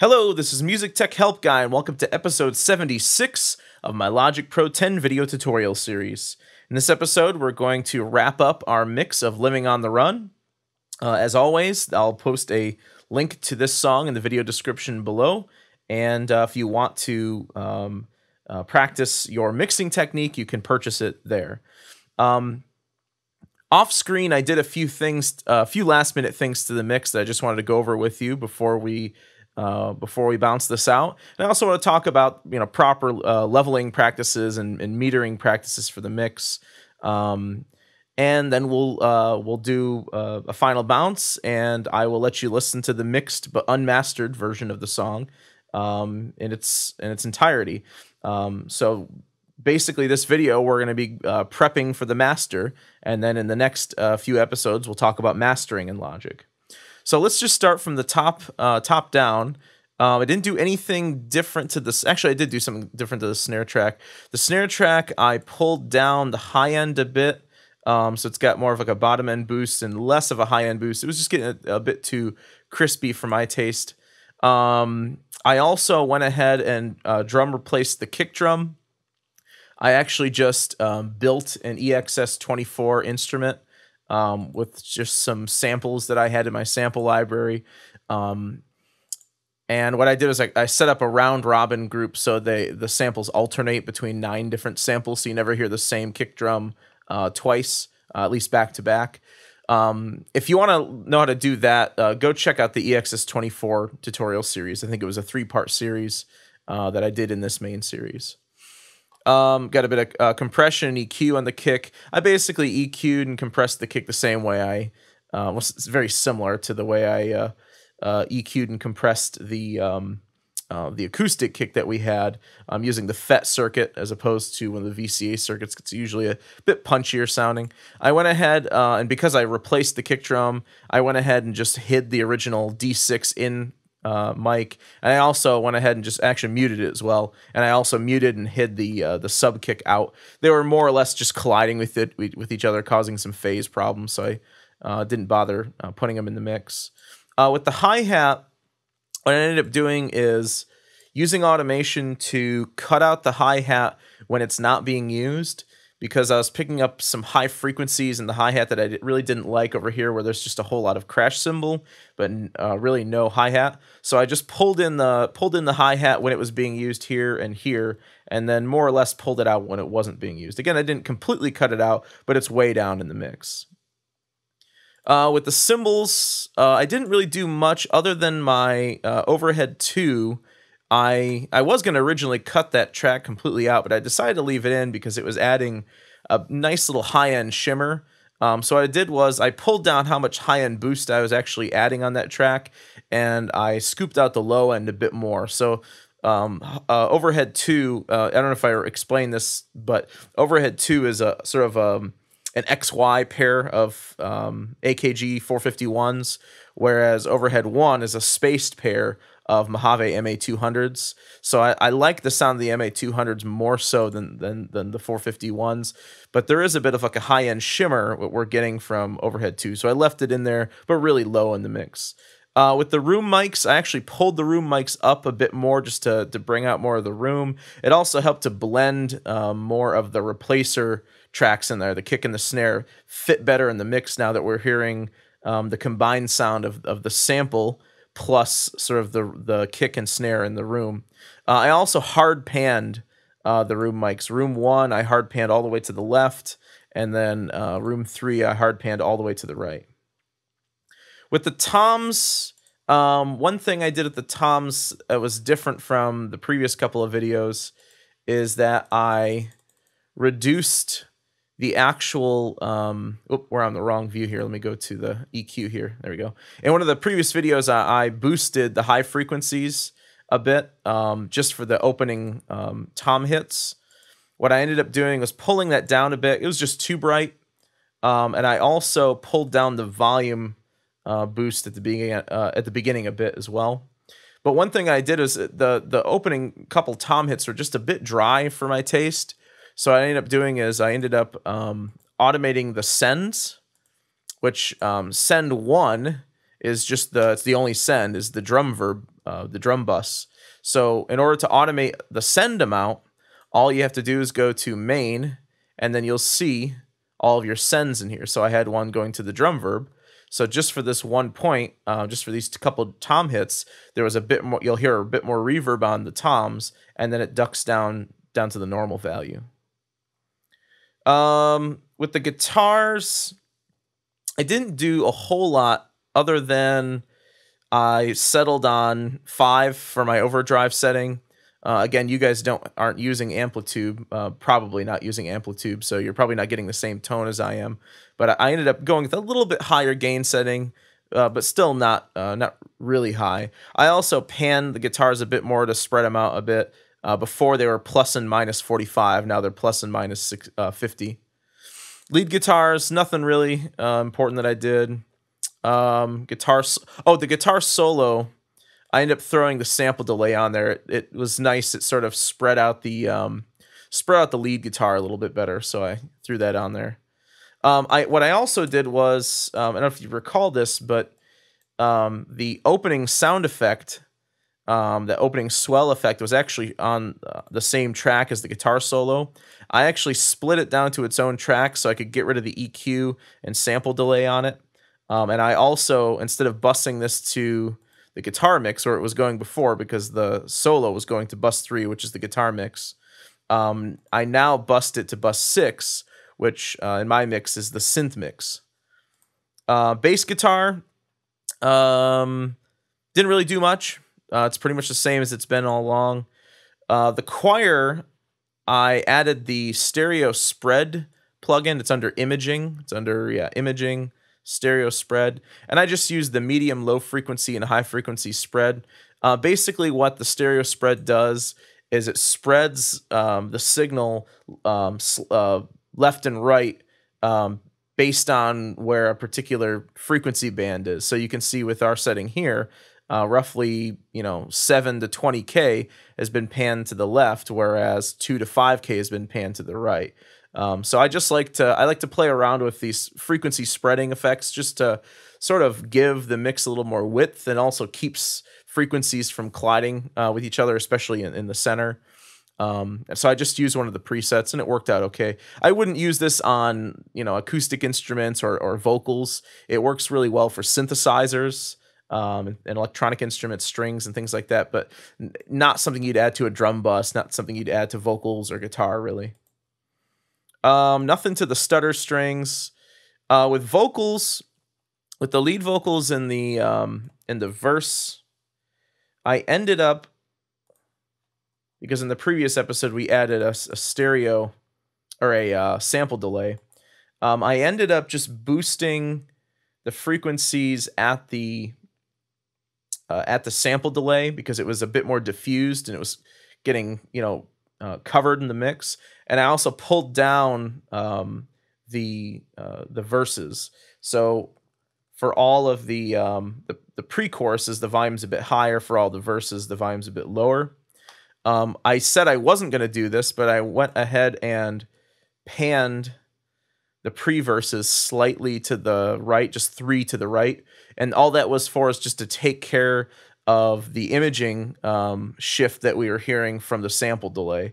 Hello, this is Music Tech Help Guy, and welcome to episode 76 of my Logic Pro 10 video tutorial series. In this episode, we're going to wrap up our mix of Living on the Run. As always, I'll post a link to this song in the video description below, and if you want to practice your mixing technique, you can purchase it there. Off screen, I did a few last-minute things to the mix that I just wanted to go over with you before we bounce this out. And I also want to talk about proper leveling practices and metering practices for the mix. And then we'll do a final bounce, and I will let you listen to the mixed but unmastered version of the song in its entirety. So basically, this video we're going to be prepping for the master, and then in the next few episodes we'll talk about mastering in Logic. So let's just start from the top down. I didn't do anything different to this. Actually, I did do something different to the snare track. The snare track, I pulled down the high end a bit, so it's got more of like a bottom end boost and less of a high end boost. It was just getting a bit too crispy for my taste. I also went ahead and drum replaced the kick drum. I actually just built an EXS24 instrument with just some samples that I had in my sample library. And what I did was I set up a round robin group so the samples alternate between 9 different samples, so you never hear the same kick drum twice, at least back to back. If you want to know how to do that, go check out the EXS24 tutorial series. I think it was a 3-part series that I did in this main series. Got a bit of compression and EQ on the kick. I basically EQ'd and compressed the kick the same way it's very similar to the way I EQ'd and compressed the acoustic kick that we had. I'm using the FET circuit as opposed to one of the VCA circuits. It's usually a bit punchier sounding. I went ahead, and because I replaced the kick drum, I went ahead and just hid the original D6 in mic, and I also went ahead and just actually muted it as well, and I also muted and hid the sub kick out. They were more or less just colliding with each other, causing some phase problems, so I didn't bother putting them in the mix. With the hi-hat, what I ended up doing is using automation to cut out the hi-hat when it's not being used, because I was picking up some high frequencies in the hi-hat that I really didn't like over here, where there's just a whole lot of crash cymbal, but really no hi-hat. So I just pulled in the hi-hat when it was being used here, and then more or less pulled it out when it wasn't being used. Again, I didn't completely cut it out, but it's way down in the mix. With the cymbals, I didn't really do much other than my overhead 2. I was going to originally cut that track completely out, but I decided to leave it in because it was adding a nice little high-end shimmer. So what I did was I pulled down how much high-end boost I was actually adding on that track, and I scooped out the low end a bit more. So overhead 2, I don't know if I explained this, but overhead 2 is a sort of an XY pair of AKG 451s, whereas overhead 1 is a spaced pair of Mojave MA200s. So I like the sound of the MA200s more so than the 451s, but there is a bit of like a high-end shimmer what we're getting from overhead 2, so I left it in there, but really low in the mix. With the room mics, I actually pulled the room mics up a bit more just to bring out more of the room. It also helped to blend more of the replacer tracks in there. The kick and the snare fit better in the mix now that we're hearing the combined sound of the sample plus sort of the kick and snare in the room. I also hard panned the room mics. Room 1, I hard panned all the way to the left, and then room 3, I hard panned all the way to the right. With the toms, one thing I did at the toms that was different from the previous couple of videos is that I reduced the actual, we're on the wrong view here. Let me go to the EQ here. There we go. In one of the previous videos, I boosted the high frequencies a bit just for the opening tom hits. What I ended up doing was pulling that down a bit. It was just too bright. And I also pulled down the volume boost at the beginning a bit as well. But one thing I did is the opening couple tom hits were just a bit dry for my taste. So what I ended up doing is I ended up automating the sends, which send 1 is just it's the only send is the drum verb drum bus. So in order to automate the send amount, all you have to do is go to main, and then you'll see all of your sends in here. So I had one going to the drum verb. So just for this one point, just for these couple tom hits, there was a bit more. You'll hear a bit more reverb on the toms, and then it ducks down to the normal value. With the guitars, I didn't do a whole lot other than I settled on 5 for my overdrive setting. Again, you guys aren't using amplitude, probably not using amplitude, so you're probably not getting the same tone as I am. But I ended up going with a little bit higher gain setting, but still not really high. I also panned the guitars a bit more to spread them out a bit. Before they were plus and minus 45, now they're plus and minus 50. Lead guitars, nothing really important that I did. The guitar solo, I ended up throwing the sample delay on there. It was nice. It sort of spread out the lead guitar a little bit better, so I threw that on there. What I also did was, I don't know if you recall this, but the opening sound effect, the opening swell effect, was actually on the same track as the guitar solo. I actually split it down to its own track so I could get rid of the EQ and sample delay on it. And I also, instead of busing this to the guitar mix where it was going before, because the solo was going to bus 3, which is the guitar mix, I now bust it to bus 6, which in my mix is the synth mix. Bass guitar, didn't really do much. It's pretty much the same as it's been all along. The choir, I added the stereo spread plugin. It's under imaging. It's under, imaging, stereo spread. And I just used the medium, low frequency, and high frequency spread. Basically what the stereo spread does is it spreads the signal left and right based on where a particular frequency band is. So you can see with our setting here, roughly 7 to 20K has been panned to the left, whereas 2 to 5K has been panned to the right. So I like to play around with these frequency spreading effects just to sort of give the mix a little more width, and also keeps frequencies from colliding with each other, especially in the center. So I just used one of the presets, and it worked out okay. I wouldn't use this on acoustic instruments or vocals. It works really well for synthesizers. And electronic instruments, strings, and things like that, but not something you'd add to a drum bus, not something you'd add to vocals or guitar, really. Nothing to the stutter strings. With vocals, with the lead vocals in the verse, I ended up, because in the previous episode we added a stereo or a sample delay, I ended up just boosting the frequencies at the sample delay, because it was a bit more diffused and it was getting covered in the mix. And I also pulled down the verses. So for all of the pre-choruses, the volume's a bit higher. For all the verses, the volume's a bit lower. I said I wasn't going to do this, but I went ahead and panned the pre-verses slightly to the right, just 3 to the right. And all that was for is just to take care of the imaging shift that we were hearing from the sample delay.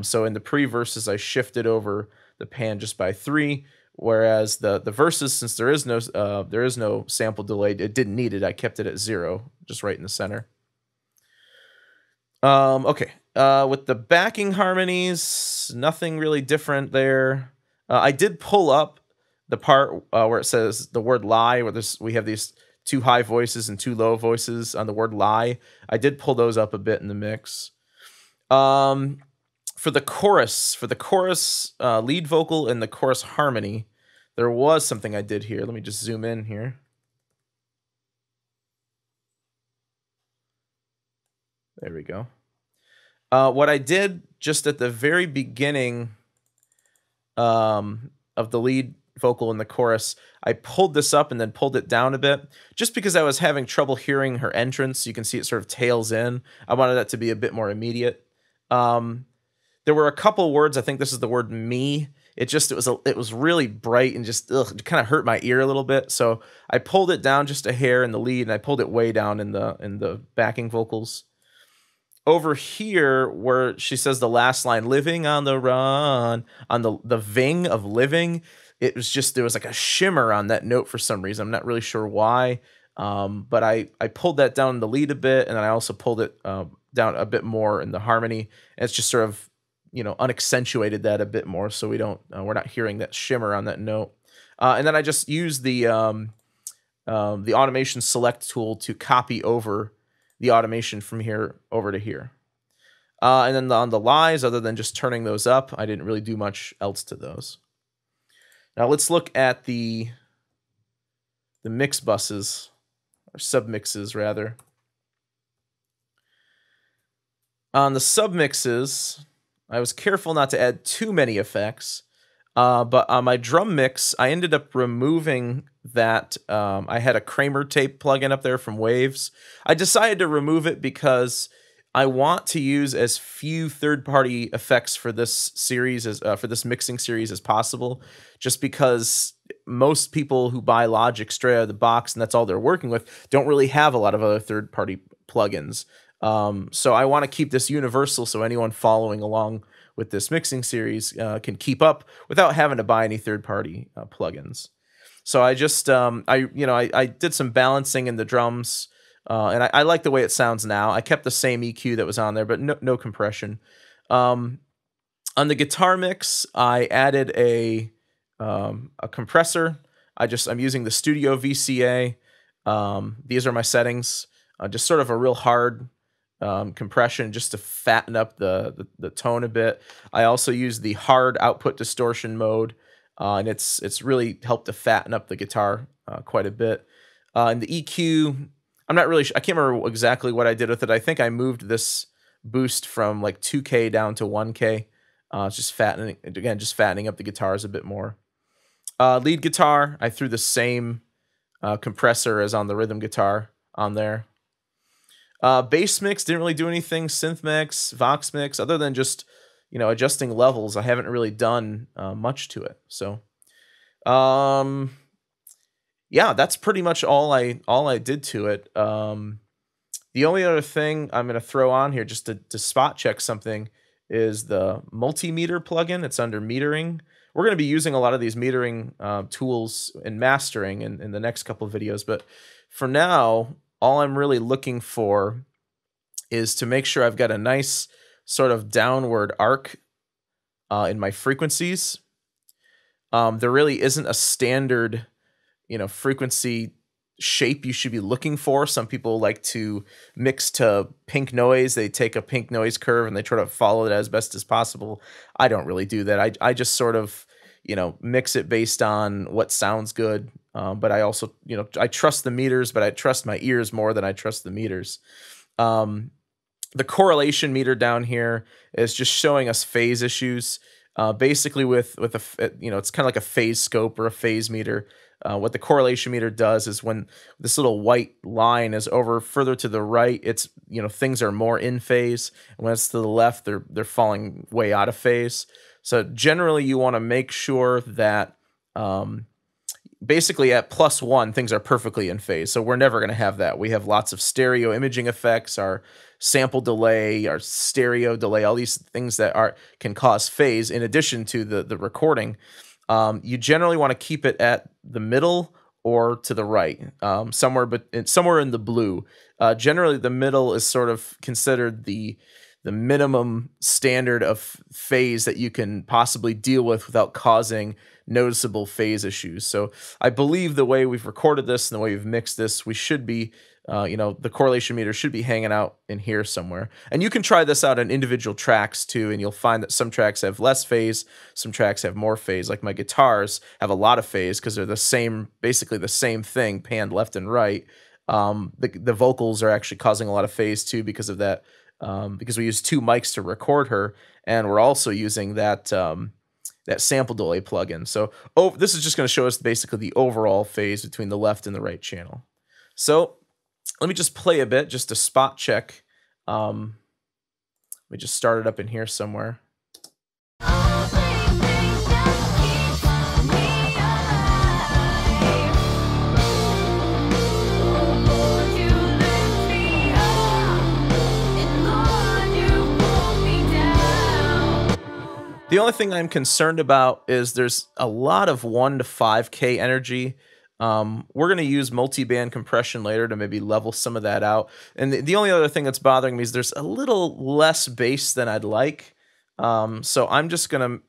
So in the pre-verses, I shifted over the pan just by 3, whereas the verses, since there is no sample delay, it didn't need it. I kept it at 0, just right in the center. Okay, with the backing harmonies, nothing really different there. I did pull up the part where it says the word lie, where we have these 2 high voices and 2 low voices on the word lie. I did pull those up a bit in the mix. For the chorus lead vocal and the chorus harmony, there was something I did here. Let me just zoom in here. There we go. What I did just at the very beginning of the lead vocal in the chorus, I pulled this up and then pulled it down a bit, just because I was having trouble hearing her entrance. You can see it sort of tails in. I wanted that to be a bit more immediate. There were a couple words. I think this is the word "me." It was really bright and just it kind of hurt my ear a little bit. So I pulled it down just a hair in the lead, and I pulled it way down in the backing vocals. Over here, where she says the last line, "living on the run," on the ving of "living," it was just, there was like a shimmer on that note for some reason. I'm not really sure why, but I pulled that down in the lead a bit, and then I also pulled it down a bit more in the harmony. And it's just sort of, you know, unaccentuated that a bit more, so we don't we're not hearing that shimmer on that note. And then I just used the automation select tool to copy over the automation from here over to here. And then on the lies, other than just turning those up, I didn't really do much else to those. Now let's look at the mix buses, or submixes rather. On the submixes, I was careful not to add too many effects, but on my drum mix, I ended up removing that. I had a Kramer tape plugin up there from Waves. I decided to remove it because I want to use as few third-party effects for this series, for this mixing series as possible, just because most people who buy Logic straight out of the box, and that's all they're working with, don't really have a lot of other third-party plugins. So I want to keep this universal so anyone following along with this mixing series can keep up without having to buy any third-party plugins. So I just, I did some balancing in the drums, and I like the way it sounds now. I kept the same EQ that was on there, but no compression. On the guitar mix, I added a compressor. I'm using the Studio VCA. These are my settings. Just sort of a real hard compression just to fatten up the tone a bit. I also use the hard output distortion mode, and it's really helped to fatten up the guitar quite a bit. And the EQ, I'm not really sure, I can't remember exactly what I did with it. I think I moved this boost from like 2K down to 1K. It's just fattening up the guitars a bit more. Lead guitar, I threw the same compressor as on the rhythm guitar on there. Bass mix, didn't really do anything. Synth mix, Vox mix, other than just, you know, adjusting levels, I haven't really done much to it. So, yeah, that's pretty much all I did to it. The only other thing I'm going to throw on here just to spot check something is the multimeter plugin. It's under metering. We're going to be using a lot of these metering tools in mastering in the next couple of videos, but for now, all I'm really looking for is to make sure I've got a nice sort of downward arc in my frequencies. There really isn't a standard, you know, frequency shape you should be looking for. Some people like to mix to pink noise. They take a pink noise curve and they try to follow it as best as possible. I don't really do that. I just sort of, you know, mix it based on what sounds good. But I also, you know, I trust the meters, but I trust my ears more than I trust the meters. The correlation meter down here is just showing us phase issues. Basically with a, you know, it's kind of like a phase scope or a phase meter. What the correlation meter does is when this little white line is over further to the right, it's, you know, things are more in phase. And when it's to the left, they're falling way out of phase. So generally you want to make sure that basically at +1, things are perfectly in phase. So we're never going to have that. We have lots of stereo imaging effects, our sample delay, our stereo delay, all these things that can cause phase in addition to the recording. You generally want to keep it at the middle or to the right, somewhere in the blue. Generally, the middle is sort of considered the minimum standard of phase that you can possibly deal with without causing noticeable phase issues. So I believe the way we've recorded this and the way we've mixed this, we should be, you know, the correlation meter should be hanging out in here somewhere. And you can try this out on individual tracks too, and you'll find that some tracks have less phase, some tracks have more phase. Like my guitars have a lot of phase because they're the same, basically the same thing, panned left and right. The vocals are actually causing a lot of phase too because of that, because we use 2 mics to record her, and we're also using that that sample delay plugin. So this is just going to show us basically the overall phase between the left and the right channel. So let me just play a bit just to spot check. Let me just start it up in here somewhere. The only thing I'm concerned about is there's a lot of 1 to 5K energy. We're going to use multi-band compression later to maybe level some of that out. And the only other thing that's bothering me is there's a little less bass than I'd like. So I'm just going to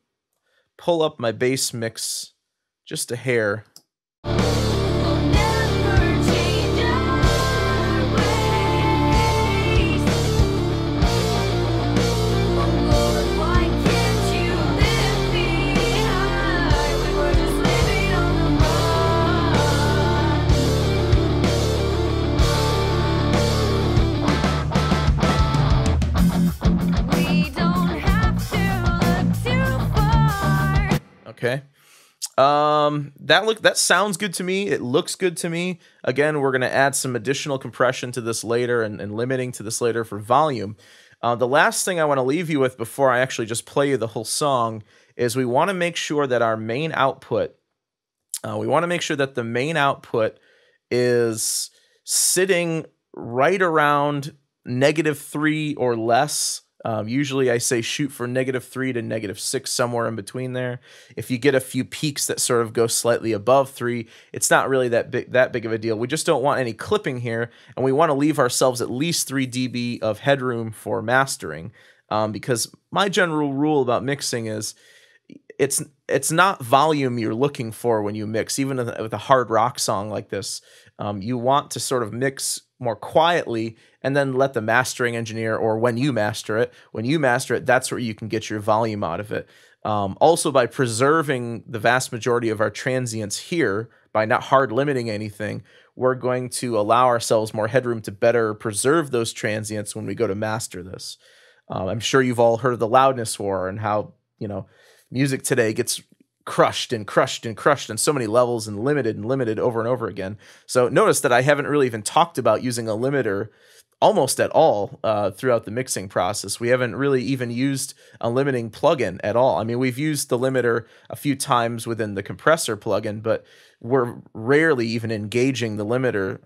pull up my bass mix just a hair. Okay. That sounds good to me. It looks good to me. Again, we're going to add some additional compression to this later and limiting to this later for volume. The last thing I want to leave you with before I actually just play you the whole song is we want to make sure that our main output, the main output is sitting right around -3 or less. Usually I say shoot for -3 to -6, somewhere in between there. If you get a few peaks that sort of go slightly above 3, it's not really that big of a deal. We just don't want any clipping here, and we want to leave ourselves at least 3 dB of headroom for mastering. Because my general rule about mixing is it's not volume you're looking for when you mix, even with a hard rock song like this. You want to sort of mix more quietly and then let the mastering engineer, or when you master it, that's where you can get your volume out of it. Also, by preserving the vast majority of our transients here, by not hard limiting anything, we're going to allow ourselves more headroom to better preserve those transients when we go to master this. I'm sure you've all heard of the loudness war and how, music today gets crushed and crushed and crushed on so many levels and limited over and over again. So notice that I haven't really even talked about using a limiter almost at all throughout the mixing process. We haven't really even used a limiting plugin at all. I mean, we've used the limiter a few times within the compressor plugin, but we're rarely even engaging the limiter.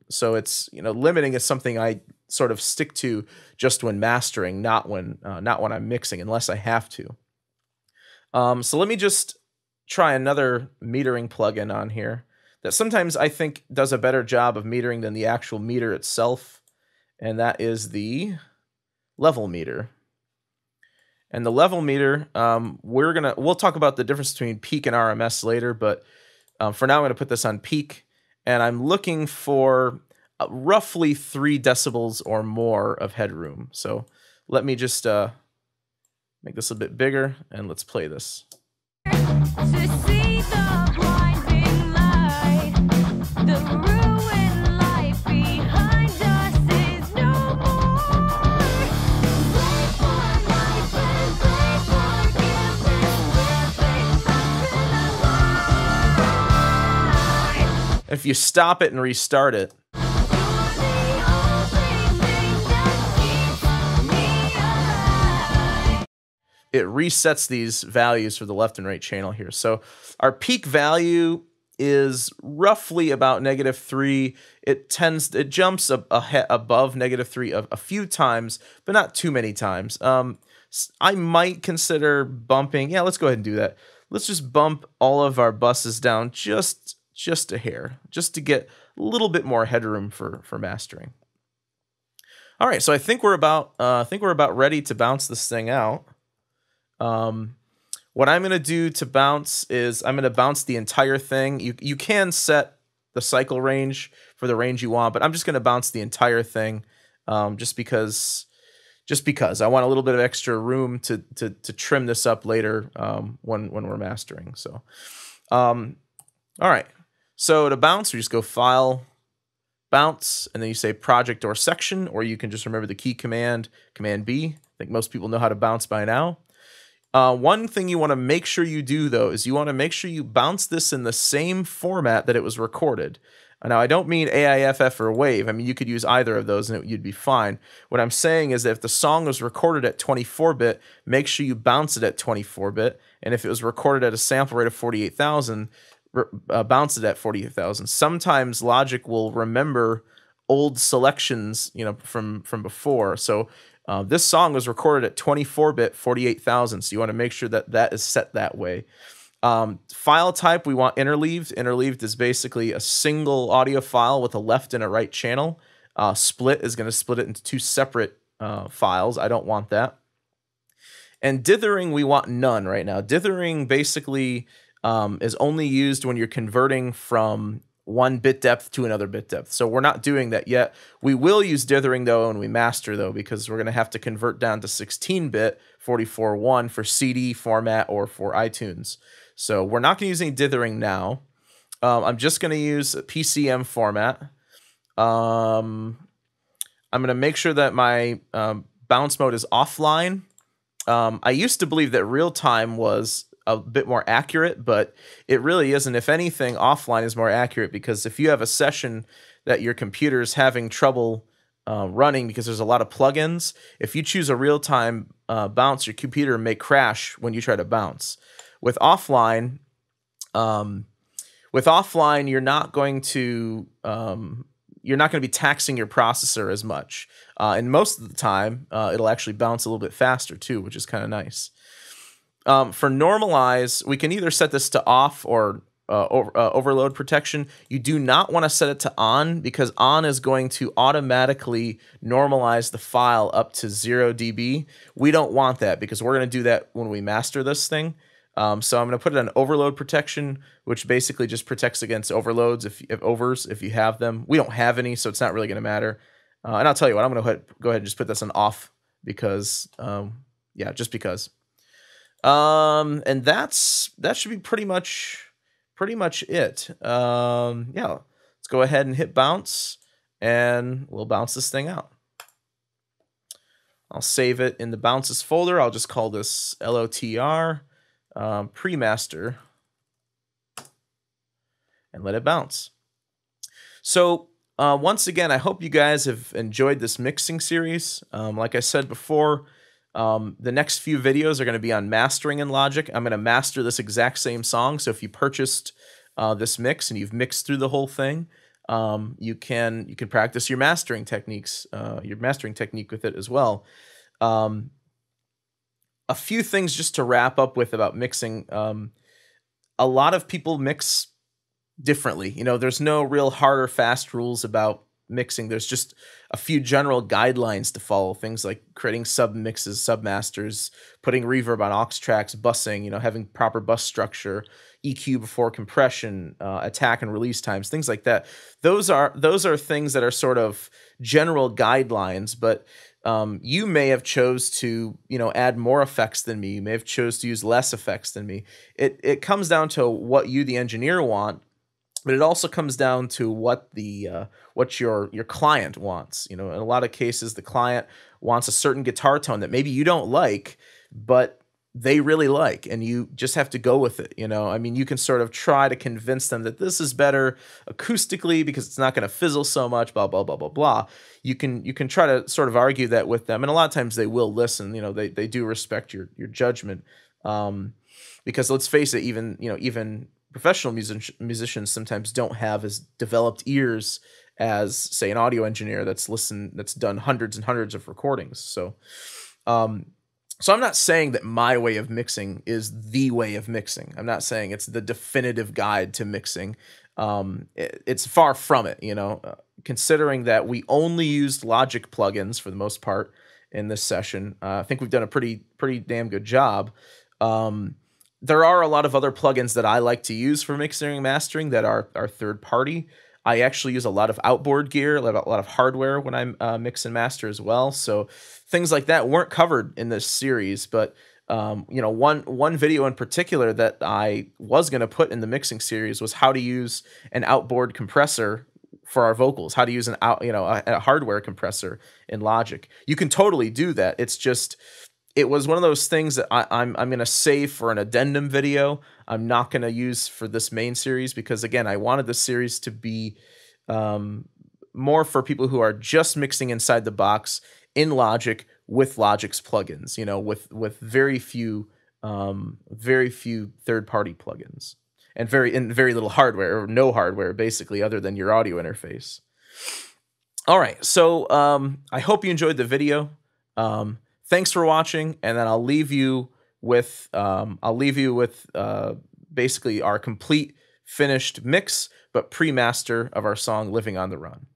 So it's, limiting is something I sort of stick to just when mastering, not when I'm mixing, unless I have to. So let me just try another metering plugin on here that sometimes I think does a better job of metering than the actual meter itself, and that is the level meter. And the level meter, we'll talk about the difference between peak and RMS later, but for now I'm going to put this on peak, and I'm looking for roughly 3 decibels or more of headroom. So let me just make this a bit bigger, and let's play this. To see the blinding light, the ruined life behind us is no more. Play for life and play forgiveness. If you stop it and restart it, it resets these values for the left and right channel here. So our peak value is roughly about -3. It jumps above -3 a few times, but not too many times. I might consider bumping. Yeah, let's go ahead and do that. Let's just bump all of our buses down just a hair, just to get a little bit more headroom for mastering. All right, so I think we're about ready to bounce this thing out. What I'm going to do to bounce is I'm going to bounce the entire thing. You can set the cycle range for the range you want, but I'm just going to bounce the entire thing, just because I want a little bit of extra room to trim this up later when we're mastering. So, all right. So to bounce, we just go File, Bounce, and then you say Project or Section, or you can just remember the key command, Command B. I think most people know how to bounce by now. One thing you want to make sure you do, though, is you want to make sure you bounce this in the same format that it was recorded. Now, I don't mean AIFF or WAV. I mean, you could use either of those and you'd be fine. What I'm saying is that if the song was recorded at 24-bit, make sure you bounce it at 24-bit. And if it was recorded at a sample rate of 48,000, bounce it at 48,000. Sometimes Logic will remember old selections, from before. So This song was recorded at 24-bit 48,000, so you want to make sure that that is set that way. File type, we want interleaved. Interleaved is basically a single audio file with a left and a right channel. Split is going to split it into two separate files. I don't want that. And dithering, we want none right now. Dithering basically is only used when you're converting from one bit depth to another bit depth. So we're not doing that yet. We will use dithering though when we master though, because we're going to have to convert down to 16-bit 44.1 for CD format or for iTunes. So we're not going to use any dithering now. I'm just going to use PCM format. I'm going to make sure that my bounce mode is offline. I used to believe that real time was a bit more accurate, but it really isn't. If anything, offline is more accurate, because if you have a session that your computer is having trouble running because there's a lot of plugins, if you choose a real-time bounce, your computer may crash when you try to bounce. With offline, you're not going to be taxing your processor as much, and most of the time it'll actually bounce a little bit faster too, which is kind of nice. For normalize, we can either set this to off or overload protection. You do not want to set it to on, because on is going to automatically normalize the file up to 0 dB. We don't want that, because we're going to do that when we master this thing. So I'm going to put it on overload protection, which basically just protects against overloads if you have them. We don't have any, so it's not really going to matter. And I'll tell you what, I'm going to go ahead and just put this on off, because yeah, just because. And that should be pretty much it. Yeah, let's go ahead and hit bounce, and we'll bounce this thing out. I'll save it in the bounces folder. I'll just call this LOTR pre-master, and let it bounce. So once again, I hope you guys have enjoyed this mixing series. Like I said before, the next few videos are going to be on mastering in Logic. I'm going to master this exact same song. So if you purchased this mix and you've mixed through the whole thing, you can practice your mastering techniques, your mastering technique with it as well. A few things just to wrap up with about mixing. A lot of people mix differently. You know, there's no real hard or fast rules about mixing. There's just a few general guidelines to follow. Things like creating submixes, submasters, putting reverb on aux tracks, bussing, you know, having proper bus structure, EQ before compression, attack and release times, things like that. Those are things that are sort of general guidelines, but you may have chose to, you know, add more effects than me. You may have chose to use less effects than me. It comes down to what you, the engineer, want, but it also comes down to what your client wants. You know, in a lot of cases, the client wants a certain guitar tone that maybe you don't like, but they really like, and you just have to go with it. You know, I mean, you can sort of try to convince them that this is better acoustically because it's not going to fizzle so much, blah, blah, blah, blah, blah. You can try to sort of argue that with them, and a lot of times they will listen. You know, they do respect your judgment, because let's face it, even professional musicians sometimes don't have as developed ears as, say, an audio engineer that's done hundreds and hundreds of recordings. So I'm not saying that my way of mixing is the way of mixing. I'm not saying it's the definitive guide to mixing. It's far from it, you know, considering that we only used Logic plugins for the most part in this session. I think we've done a pretty damn good job. There are a lot of other plugins that I like to use for mixing and mastering that are third party. I actually use a lot of outboard gear, a lot of hardware when I mix and master as well. So things like that weren't covered in this series, but you know, one video in particular that I was going to put in the mixing series was how to use an outboard compressor for our vocals, how to use a hardware compressor in Logic. You can totally do that. It's just, it was one of those things that I'm going to save for an addendum video. I'm not going to use for this main series because, again, I wanted this series to be more for people who are just mixing inside the box in Logic with Logic's plugins, you know, with very few third-party plugins and very little hardware, or no hardware basically, other than your audio interface. All right, so I hope you enjoyed the video. Thanks for watching, and then I'll leave you with basically our complete finished mix, but pre-master of our song "Living on the Run."